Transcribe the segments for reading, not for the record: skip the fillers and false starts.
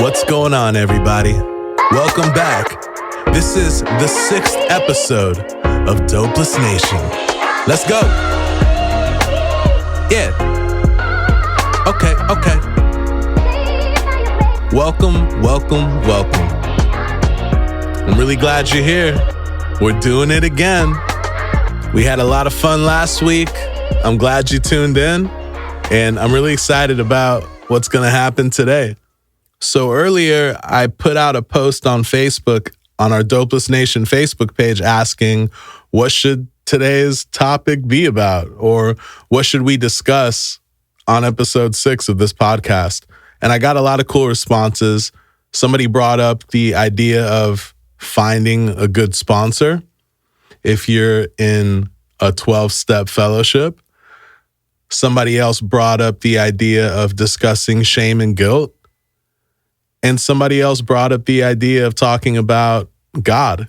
What's going on, everybody? Welcome back. This is the 6th episode of Dopeless Nation. Let's go. Yeah. Okay. Welcome. I'm really glad you're here. We're doing it again. We had a lot of fun last week. I'm glad you tuned in, and I'm really excited about what's going to happen today. So earlier, I put out a post on Facebook on our Dopeless Nation Facebook page asking, what should today's topic be about? Or what should we discuss on episode 6 of this podcast? And I got a lot of cool responses. Somebody brought up the idea of finding a good sponsor if you're in a 12-step fellowship. Somebody else brought up the idea of discussing shame and guilt. And somebody else brought up the idea of talking about God.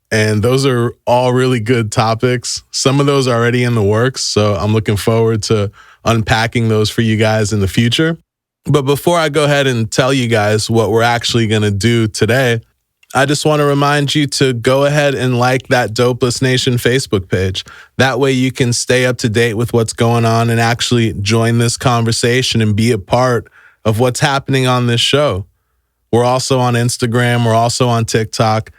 And those are all really good topics. Some of those are already in the works, so I'm looking forward to unpacking those for you guys in the future. But before I go ahead and tell you guys what we're actually going to do today, I just want to remind you to go ahead and like that Dopeless Nation Facebook page. That way you can stay up to date with what's going on and actually join this conversation and be a part of what's happening on this show. We're also on Instagram. We're also on TikTok.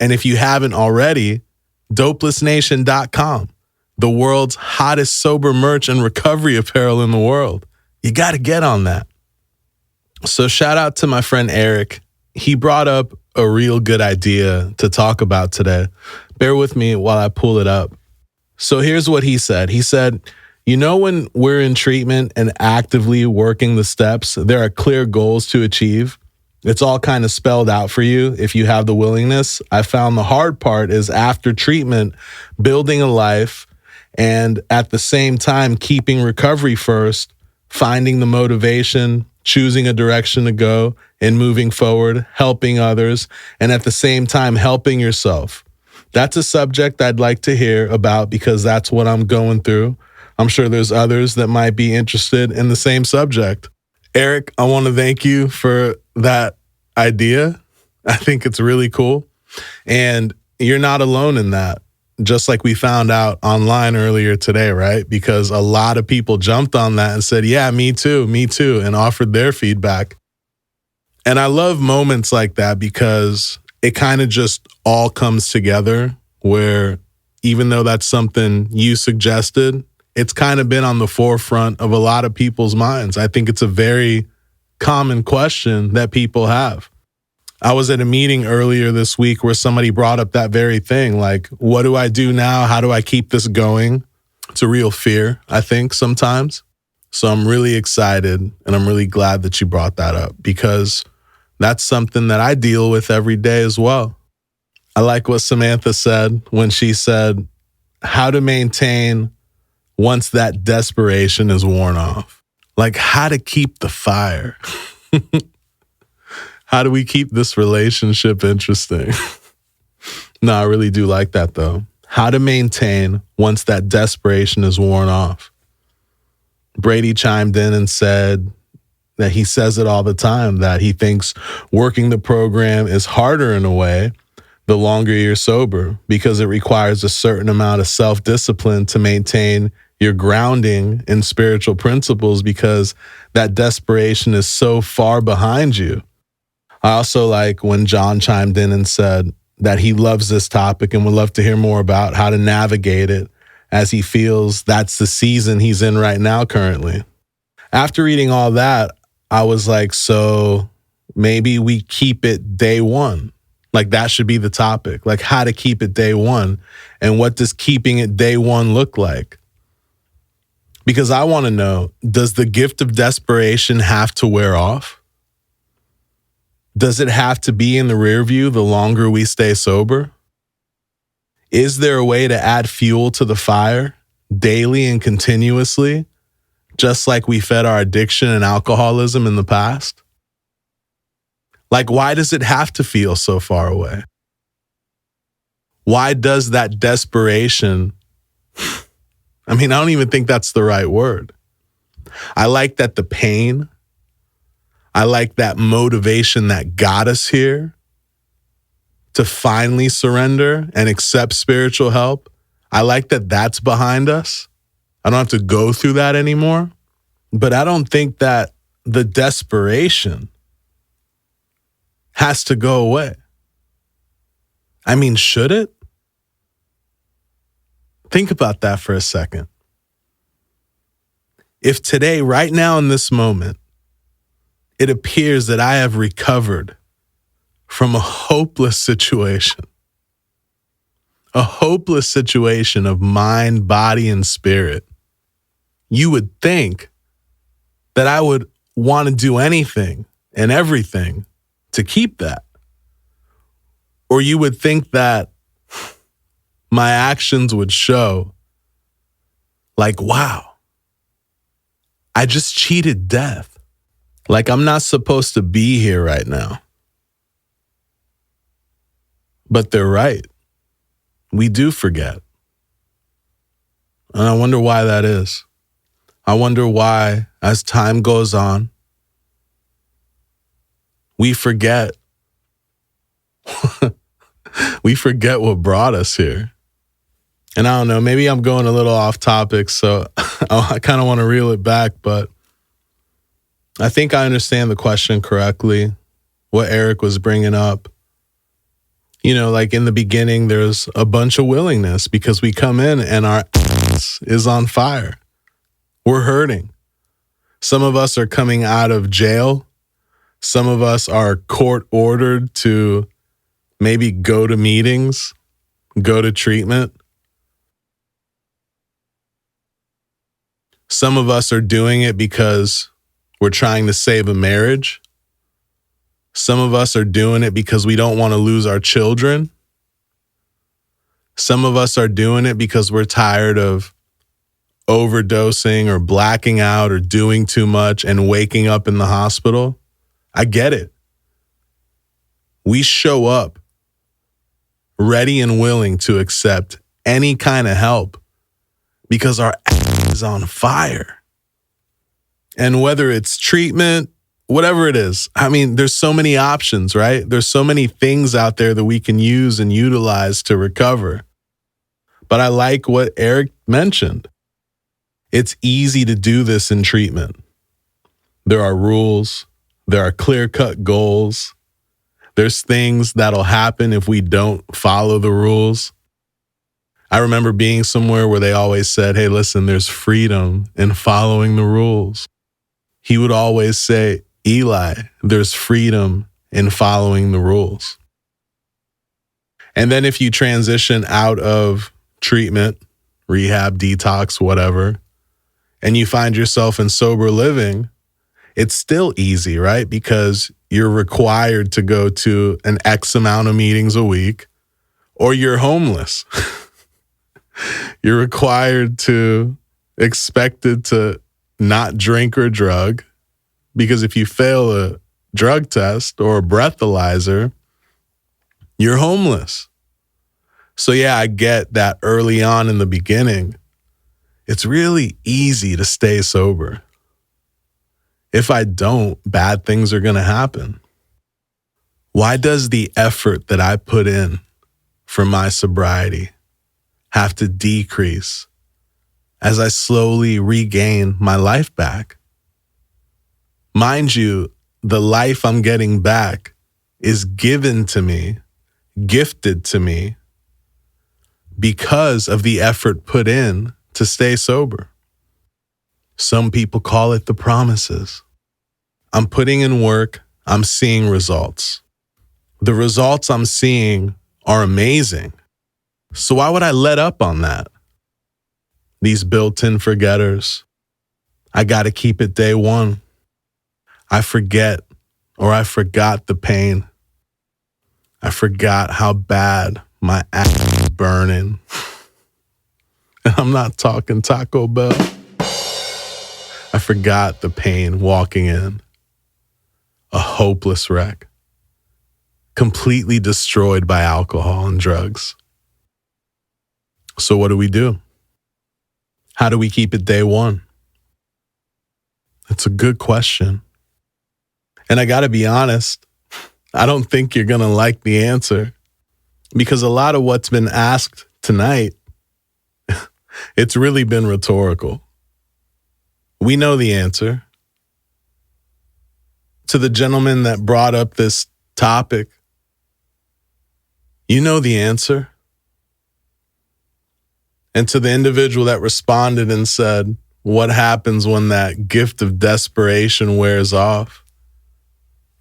And if you haven't already, dopelessnation.com, the world's hottest sober merch and recovery apparel in the world. You got to get on that. So shout out to my friend Eric. He brought up a real good idea to talk about today. Bear with me while I pull it up. So here's what he said. He said, you know, when we're in treatment and actively working the steps, there are clear goals to achieve. It's all kind of spelled out for you if you have the willingness. I found the hard part is after treatment, building a life and at the same time, keeping recovery first, finding the motivation, choosing a direction to go and moving forward, helping others, and at the same time, helping yourself. That's a subject I'd like to hear about because that's what I'm going through. I'm sure there's others that might be interested in the same subject. Eric, I want to thank you for that idea. I think it's really cool. And you're not alone in that, just like we found out online earlier today, right? Because a lot of people jumped on that and said, yeah, me too, and offered their feedback. And I love moments like that because it kind of just all comes together where even though that's something you suggested, it's kind of been on the forefront of a lot of people's minds. I think it's a very common question that people have. I was at a meeting earlier this week where somebody brought up that very thing. Like, what do I do now? How do I keep this going? It's a real fear, I think, sometimes. So I'm really excited and I'm really glad that you brought that up because that's something that I deal with every day as well. I like what Samantha said when she said, how to maintain once that desperation is worn off. Like how to keep the fire. How do we keep this relationship interesting? No, I really do like that though. How to maintain once that desperation is worn off. Brady chimed in and said that he says it all the time, that he thinks working the program is harder in a way the longer you're sober because it requires a certain amount of self-discipline to maintain your grounding in spiritual principles because that desperation is so far behind you. I also like when John chimed in and said that he loves this topic and would love to hear more about how to navigate it as he feels that's the season he's in right now currently. After reading all that, I was like, so maybe we keep it day one. Like that should be the topic, like how to keep it day one. And what does keeping it day one look like? Because I want to know, does the gift of desperation have to wear off? Does it have to be in the rear view the longer we stay sober? Is there a way to add fuel to the fire daily and continuously, just like we fed our addiction and alcoholism in the past? Like, why does it have to feel so far away? Why does that desperation I mean, I don't even think that's the right word. I like that the pain, I like that motivation that got us here to finally surrender and accept spiritual help. I like that that's behind us. I don't have to go through that anymore. But I don't think that the desperation has to go away. I mean, should it? Think about that for a second. If today, right now in this moment, it appears that I have recovered from a hopeless situation of mind, body, and spirit, you would think that I would want to do anything and everything to keep that. Or you would think that my actions would show, like, wow, I just cheated death. Like, I'm not supposed to be here right now. But they're right. We do forget. And I wonder why that is. I wonder why, as time goes on, we forget. We forget what brought us here. And I don't know, maybe I'm going a little off topic, so I kind of want to reel it back, but I think I understand the question correctly, what Eric was bringing up. You know, like in the beginning, there's a bunch of willingness because we come in and our ass is on fire. We're hurting. Some of us are coming out of jail. Some of us are court ordered to maybe go to meetings, go to treatment. Some of us are doing it because we're trying to save a marriage. Some of us are doing it because we don't want to lose our children. Some of us are doing it because we're tired of overdosing or blacking out or doing too much and waking up in the hospital. I get it. We show up ready and willing to accept any kind of help because our ass is on fire. And whether it's treatment, whatever it is, I mean, there's so many options, right? There's so many things out there that we can use and utilize to recover. But I like what Eric mentioned. It's easy to do this in treatment. There are rules. There are clear-cut goals. There's things that'll happen if we don't follow the rules. I remember being somewhere where they always said, hey, listen, there's freedom in following the rules. He would always say, Eli, there's freedom in following the rules. And then if you transition out of treatment, rehab, detox, whatever, and you find yourself in sober living, it's still easy, right? Because you're required to go to an X amount of meetings a week, or you're homeless. You're expected to not drink or drug, because if you fail a drug test or a breathalyzer, you're homeless. So yeah, I get that early on in the beginning, it's really easy to stay sober. If I don't, bad things are going to happen. Why does the effort that I put in for my sobriety have to decrease as I slowly regain my life back? Mind you, the life I'm getting back is given to me, gifted to me, because of the effort put in to stay sober. Some people call it the promises. I'm putting in work. I'm seeing results. The results I'm seeing are amazing. So why would I let up on that? These built-in forgetters. I got to keep it day one. I forget, or I forgot the pain. I forgot how bad my ass is burning. And I'm not talking Taco Bell. I forgot the pain walking in. A hopeless wreck. Completely destroyed by alcohol and drugs. So what do? How do we keep it day one? It's a good question. And I got to be honest, I don't think you're going to like the answer, because a lot of what's been asked tonight, it's really been rhetorical. We know the answer. To the gentleman that brought up this topic, you know the answer. And to the individual that responded and said, what happens when that gift of desperation wears off?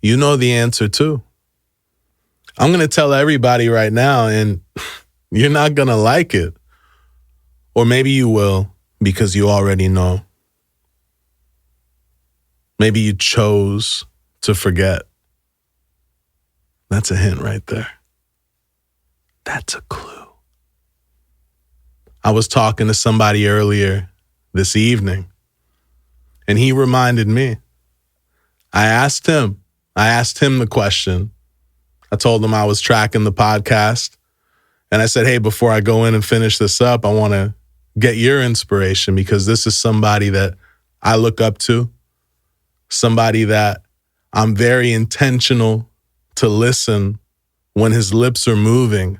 You know the answer too. I'm going to tell everybody right now, and you're not going to like it. Or maybe you will, because you already know. Maybe you chose to forget. That's a hint right there. That's a clue. I was talking to somebody earlier this evening, and he reminded me. I asked him the question. I told him I was tracking the podcast, and I said, hey, before I go in and finish this up, I want to get your inspiration, because this is somebody that I look up to, somebody that I'm very intentional to listen when his lips are moving,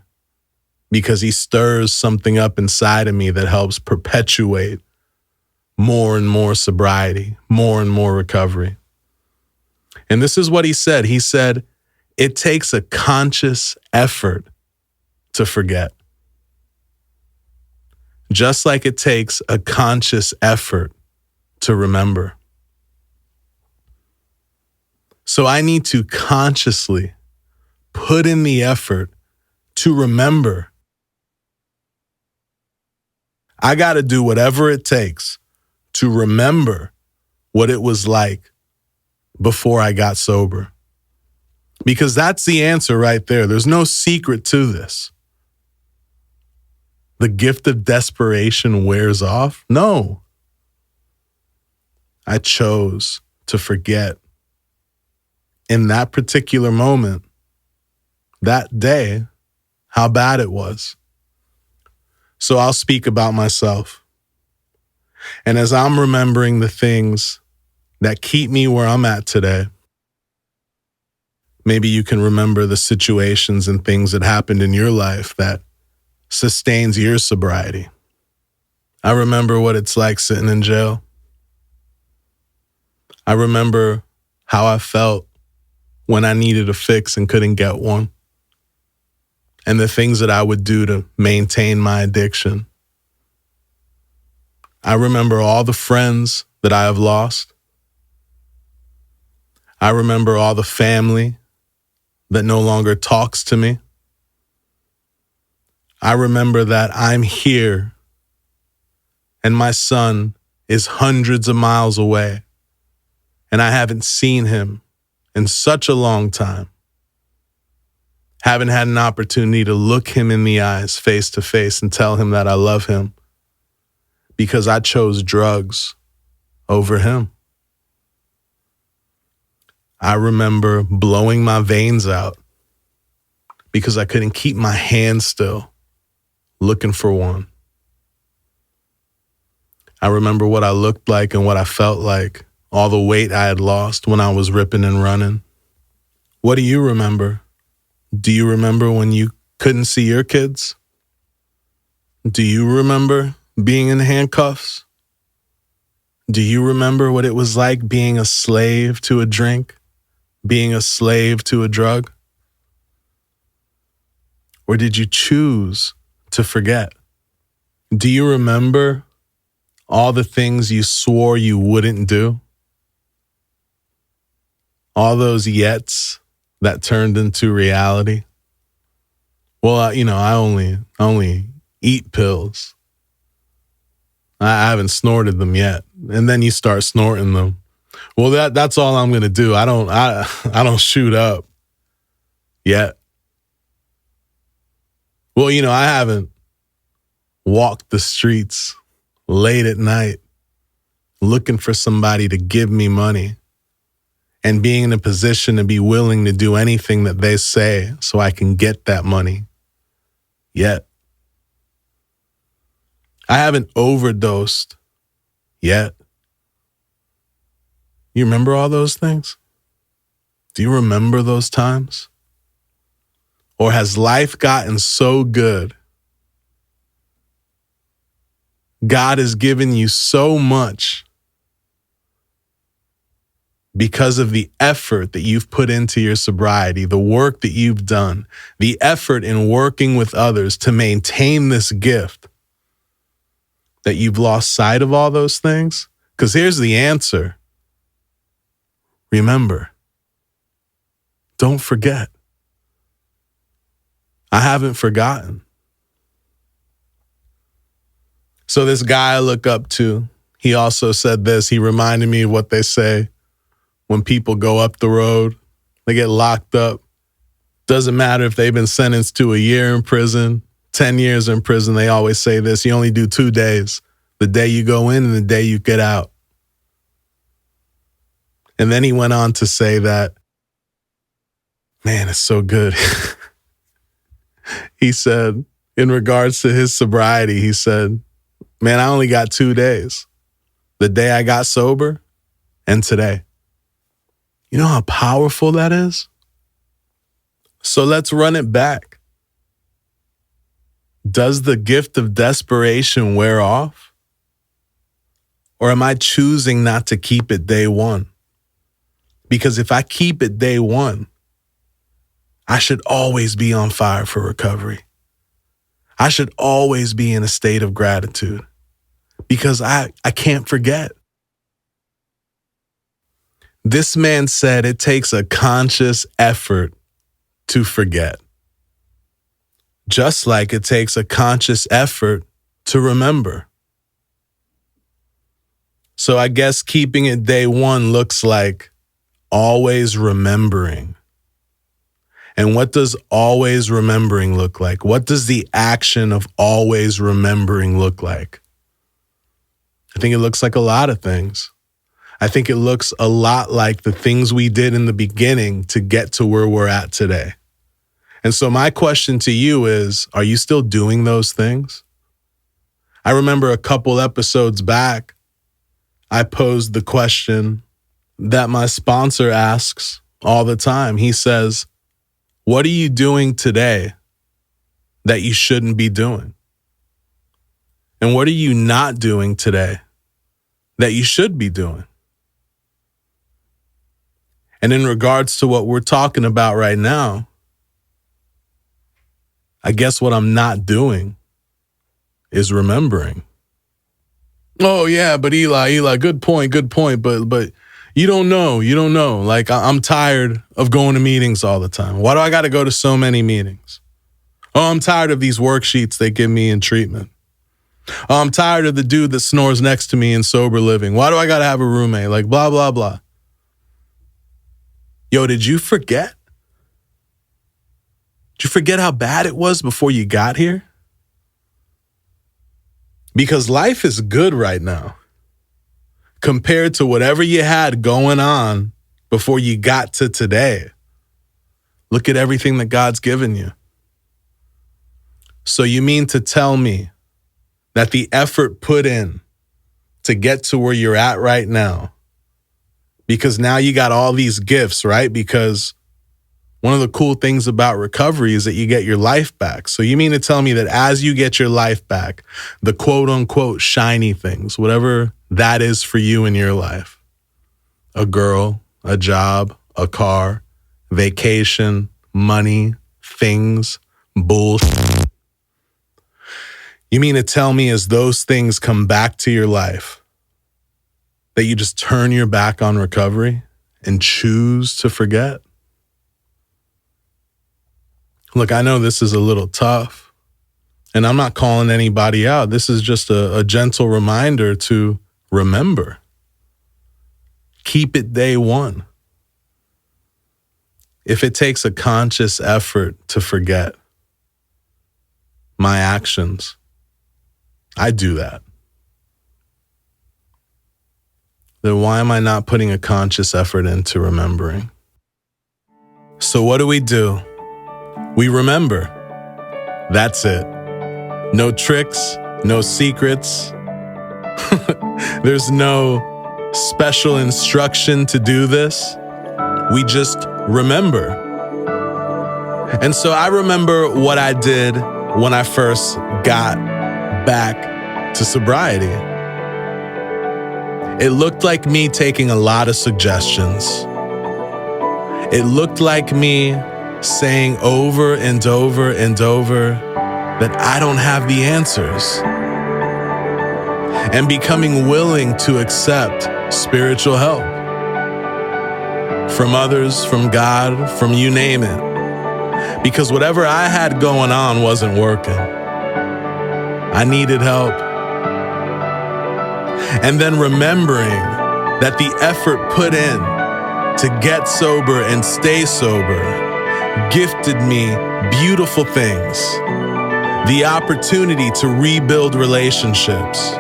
because he stirs something up inside of me that helps perpetuate more and more sobriety, more and more recovery. And this is what he said. He said, it takes a conscious effort to forget, just like it takes a conscious effort to remember. So I need to consciously put in the effort to remember. I got to do whatever it takes to remember what it was like before I got sober. Because that's the answer right there. There's no secret to this. The gift of desperation wears off? No. I chose to forget. In that particular moment, that day, how bad it was. So I'll speak about myself. And as I'm remembering the things that keep me where I'm at today, maybe you can remember the situations and things that happened in your life that sustains your sobriety. I remember what it's like sitting in jail. I remember how I felt when I needed a fix and couldn't get one, and the things that I would do to maintain my addiction. I remember all the friends that I have lost. I remember all the family that no longer talks to me. I remember that I'm here and my son is hundreds of miles away, and I haven't seen him in such a long time. Haven't had an opportunity to look him in the eyes face to face and tell him that I love him, because I chose drugs over him. I remember blowing my veins out because I couldn't keep my hands still, looking for one. I remember what I looked like and what I felt like, all the weight I had lost when I was ripping and running. What do you remember? Do you remember when you couldn't see your kids? Do you remember being in handcuffs? Do you remember what it was like being a slave to a drink, being a slave to a drug? Or did you choose to forget? Do you remember all the things you swore you wouldn't do? All those yets that turned into reality? Well, I only eat pills. I haven't snorted them yet. And then you start snorting them. Well, that's all I'm going to do. I don't shoot up yet. Well, I haven't walked the streets late at night looking for somebody to give me money and being in a position to be willing to do anything that they say so I can get that money yet. I haven't overdosed yet. You remember all those things? Do you remember those times? Or has life gotten so good? God has given you so much because of the effort that you've put into your sobriety, the work that you've done, the effort in working with others to maintain this gift, that you've lost sight of all those things? Because here's the answer. Remember. Don't forget. I haven't forgotten. So this guy I look up to, he also said this. He reminded me of what they say when people go up the road, they get locked up. Doesn't matter if they've been sentenced to a year in prison, 10 years in prison. They always say this. You only do 2 days, the day you go in and the day you get out. And then he went on to say that, man, it's so good. He said, in regards to his sobriety, he said, man, I only got 2 days. The day I got sober and today. You know how powerful that is? So let's run it back. Does the gift of desperation wear off? Or am I choosing not to keep it day one? Because if I keep it day one, I should always be on fire for recovery. I should always be in a state of gratitude because I can't forget. This man said it takes a conscious effort to forget, just like it takes a conscious effort to remember. So I guess keeping it day one looks like always remembering. And what does always remembering look like? What does the action of always remembering look like? I think it looks like a lot of things. I think it looks a lot like the things we did in the beginning to get to where we're at today. And so my question to you is, are you still doing those things? I remember a couple episodes back, I posed the question that my sponsor asks all the time. He says, what are you doing today that you shouldn't be doing? And what are you not doing today that you should be doing? And in regards to what we're talking about right now, I guess what I'm not doing is remembering. Oh yeah, but Eli, good point. But you don't know. Like I'm tired of going to meetings all the time. Why do I got to go to so many meetings? Oh, I'm tired of these worksheets they give me in treatment. Oh, I'm tired of the dude that snores next to me in sober living. Why do I got to have a roommate? Like blah, blah, blah. Yo, did you forget? Did you forget how bad it was before you got here? Because life is good right now compared to whatever you had going on before you got to today. Look at everything that God's given you. So you mean to tell me that the effort put in to get to where you're at right now, because now you got all these gifts, right? Because one of the cool things about recovery is that you get your life back. So you mean to tell me that as you get your life back, the quote unquote shiny things, whatever that is for you in your life, a girl, a job, a car, vacation, money, things, bullshit. You mean to tell me as those things come back to your life, that you just turn your back on recovery and choose to forget? Look, I know this is a little tough, and I'm not calling anybody out. This is just a gentle reminder to remember. Keep it day one. If it takes a conscious effort to forget my actions, I do that. Then why am I not putting a conscious effort into remembering? So what do? We remember. That's it. No tricks, no secrets. There's no special instruction to do this. We just remember. And so I remember what I did when I first got back to sobriety. It looked like me taking a lot of suggestions. It looked like me saying over and over and over that I don't have the answers, and becoming willing to accept spiritual help from others, from God, from you name it. Because whatever I had going on wasn't working. I needed help. And then remembering that the effort put in to get sober and stay sober gifted me beautiful things. The opportunity to rebuild relationships.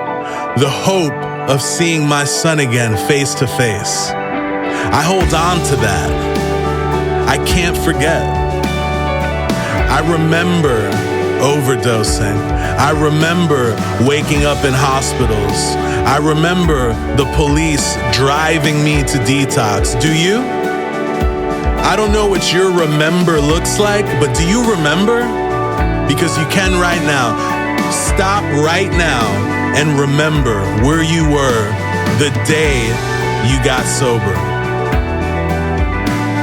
The hope of seeing my son again face to face. I hold on to that. I can't forget. I remember overdosing. I remember waking up in hospitals. I remember the police driving me to detox. Do you? I don't know what your remember looks like, but do you remember? Because you can right now. Stop right now and remember where you were the day you got sober.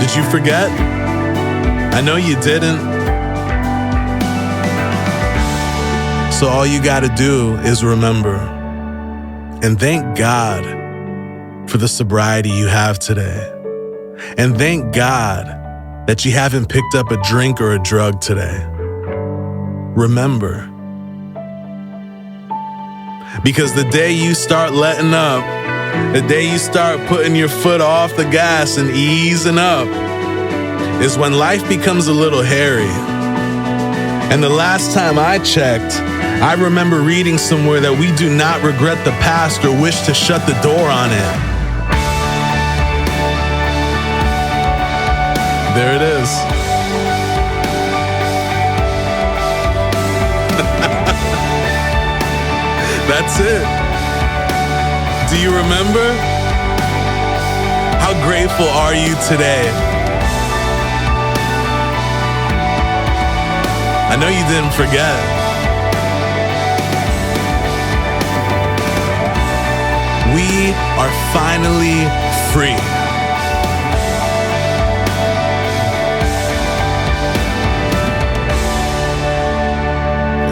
Did you forget? I know you didn't. So all you gotta do is remember. And thank God for the sobriety you have today. And thank God that you haven't picked up a drink or a drug today. Remember. Because the day you start letting up, the day you start putting your foot off the gas and easing up, is when life becomes a little hairy. And the last time I checked, I remember reading somewhere that we do not regret the past or wish to shut the door on it. There it is. That's it. Do you remember? How grateful are you today? I know you didn't forget. We are finally free.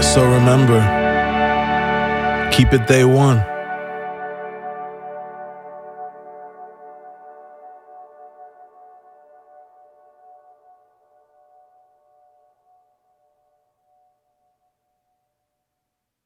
So remember, keep it day one.